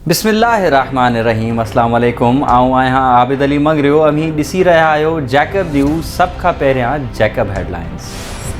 बिस्मिल्लाहिर्रहमानिर्रहीम अस्सलाम वालेकुम। आऊं आहियां आबिद अली मगरियो। अभी ॾिसी रहा आहियो जैकब न्यूज़। सब खां पहिरियां जैकब हेडलाइंस।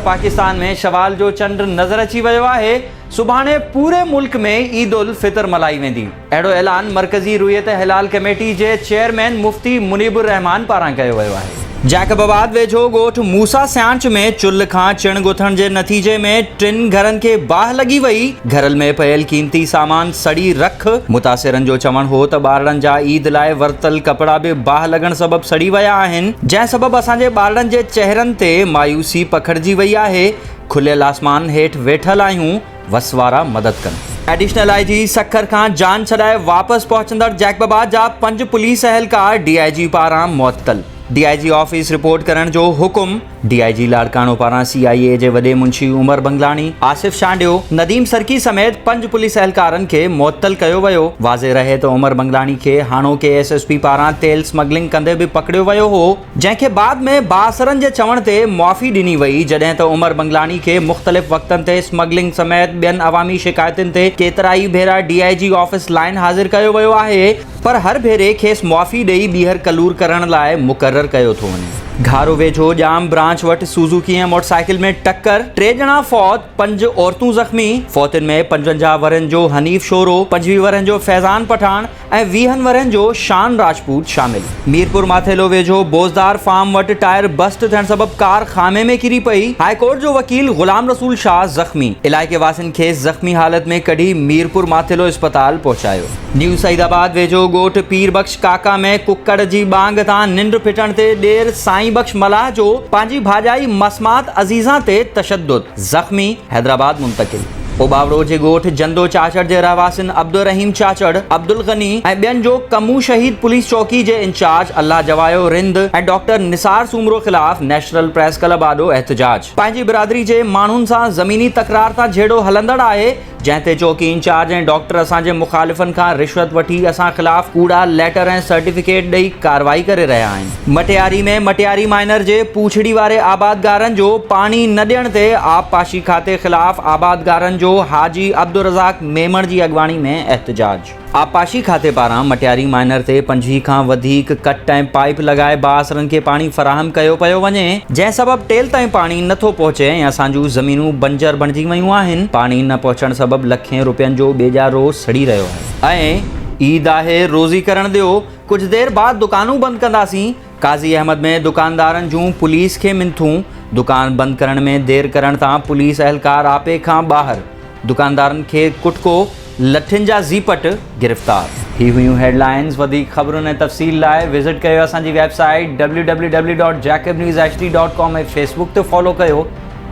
पाकिस्तान में शवाल जो चंड नज़र अची वियो आहे। सुभाणे पूरे मुल्क में ईद उल फितर मल्हाई वेंदी। अहिड़ो ऐलान मरकज़ी रुयत हिलाल कमेटी जे चेयरमैन मुफ्ती मुनीबुर रहमान पारां कयो वियो आहे। जैकबाबाद वेझो ॻोठ मूसा स्यांच में चुल्ह खां चिण गुथण जे नतीजे में 3 घरनि खे बाहि लॻी वई। घरनि में पयल कीमती सामान सड़ी रख। मुतासिरनि जो चवणु हो त ॿारनि जा ईद लाइ वरतल कपिड़ा बि बाहि लॻण सबबि सड़ी विया आहिनि, जंहिं सबबि असांजे ॿारनि जे चेहरनि ते मायूसी पखिड़िजी वई आहे। खुलियल आसमान हेठि वेठल आहियूं, वसवारा मदद कनि। एडिशनल IG सखर खां जान छॾाए वापसि पहुचंदड़ जैकबाबाद जा 5 पुलिस अहलकार DIG पारां मुअत्तल। DIG ऑफिस रिपोर्ट करण जो हुकुम। DIG लाड़काणो पारां CIA जे वॾे मुंशी उमर बंगलानी, आसिफ शांडियो, नदीम सरकी समेत 5 पुलिस अहलकारनि खे मुअत्तल कयो वियो। वाज़े रहे त उमर बंगलानी खे हाणोके SSP पारां तेल स्मगलिंग कंदे बि पकड़ियो वियो हो, जंहिंखे बाद में बासरनि जे चवण ते मुआफ़ी ॾिनी वई, जॾहिं त उमर बंगलानी खे मुख़्तलिफ़ वक़्तनि ते स्मगलिंग समेत ॿियनि अवामी शिकायतुनि ते केतिरा ई भेरा DIG ऑफिस लाइन हाज़िर कयो वियो आहे, पर हर भेरे खेसि मुआफ़ी ॾेई ॿीहर कलूर करण लाइ मुक़ररु कयो थो वञे। घारो वेझो जाम ब्रांच वटि सुज़ुकी ऐं मोटरसाइकिल में टक्कर, 3 ॼणा फौत, 5 औरतूं ज़ख़्मी। फौतुनि में 55 वरनि जो हनीफ शोरो, 25 वरनि जो फैज़ान पठान ऐं 20 वरनि जो शान राजपूत शामिल। मीरपुर माथेलो वेझो बोज़दार फार्म वटि टायर बस्ट थियण सबबि कार खामे में किरी पई। हाईकोर्ट जो वकील ग़ुलाम रसूल शाह ज़ख़्मी। इलाइक़े वासियुनि खे ज़ख़्मी हालत में कढी मीरपुर माथेलो अस्पताल पहुचायो। न्यू सईदाबाद वेझो ॻोठ पीर बख्श काका में कुकड़ जी बांग तां निंड फिटण ते ॾेर साईं बख्श मलाह जो पंहिंजी भाॼाई मसमात अज़ीज़ा ते तशद्दुद, ज़ख़्मी, हैदराबाद मुंतकिल। ओबावड़ो जे ॻोठ जंदो चाचड़ जे रहवासिन अब्दुल रहीम चाचड़, अब्दुल गनी ऐं ॿियनि जो कमू शहीद पुलिस चौकी जे इंचार्ज अल्लाह जवायो रिंद ऐं डॉक्टर निसार सूमरो ख़िलाफ़ नेशनल प्रेस क्लब आॾो एहतजाज। पंहिंजी बिरादरी जे माण्हुनि सां ज़मीनी तकरार तां झेड़ो हलंदड़ आहे, जंहिं ते चौकी इंचार्ज ऐं डॉक्टर असांजे मुखालिफ़नि खां रिश्वत वठी असां ख़िलाफ़ कूड़ा लेटर ऐं सर्टिफिकेट ॾेई कार्रवाई करे रहिया आहिनि। मटियारी में मटियारी माइनर जे पूछड़ी वारे आबादगारनि जो पाणी न ॾियण ते आबपाशी खाते ख़िलाफ़ आबादगारनि जो हाजी अब्दुल रज़ाक मेमण जी अॻवानी में एहतजाज। आबपाशी खाते पारां मटियारी माइनर ते 50 खां वधीक कट ऐं पाइप लॻाए बासरनि खे पाणी फराहम कयो पियो वञे, जंहिं सबबि टेल ताईं पाणी नथो पहुचे ऐं असांजूं ज़मीनूं बंजर बणिजी वयूं आहिनि। पाणी न पहुचण सबबि लखें रुपयनि जो बेजारो सड़ी रहियो आहे। ऐं ईद आहे, रोज़ी करण ॾियो, कुझु देरि बाद दुकानूं बंदि कंदासीं। काज़ी अहमद में दुकानदारनि जूं पुलिस खे मिंथूं। दुकान बंदि करण में देरि करण तां पुलिस अहलकार आपे खां ॿाहिरि। दुकानदारनि खे कुटको, लठियुनि जा ज़ीपट गिरफ़्तार। ही हुयूं हेडलाइंस। वधीक ख़बरुनि ऐं तफ़सील लाइ विज़िट कयो असांजी वेबसाइट www.jacobnewshd.com ऐं फेसबुक ते फॉलो कयो।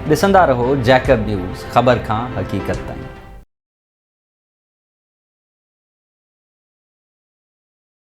ॾिसंदा रहो जैकब न्यूज़, ख़बर खां हक़ीक़त ताईं।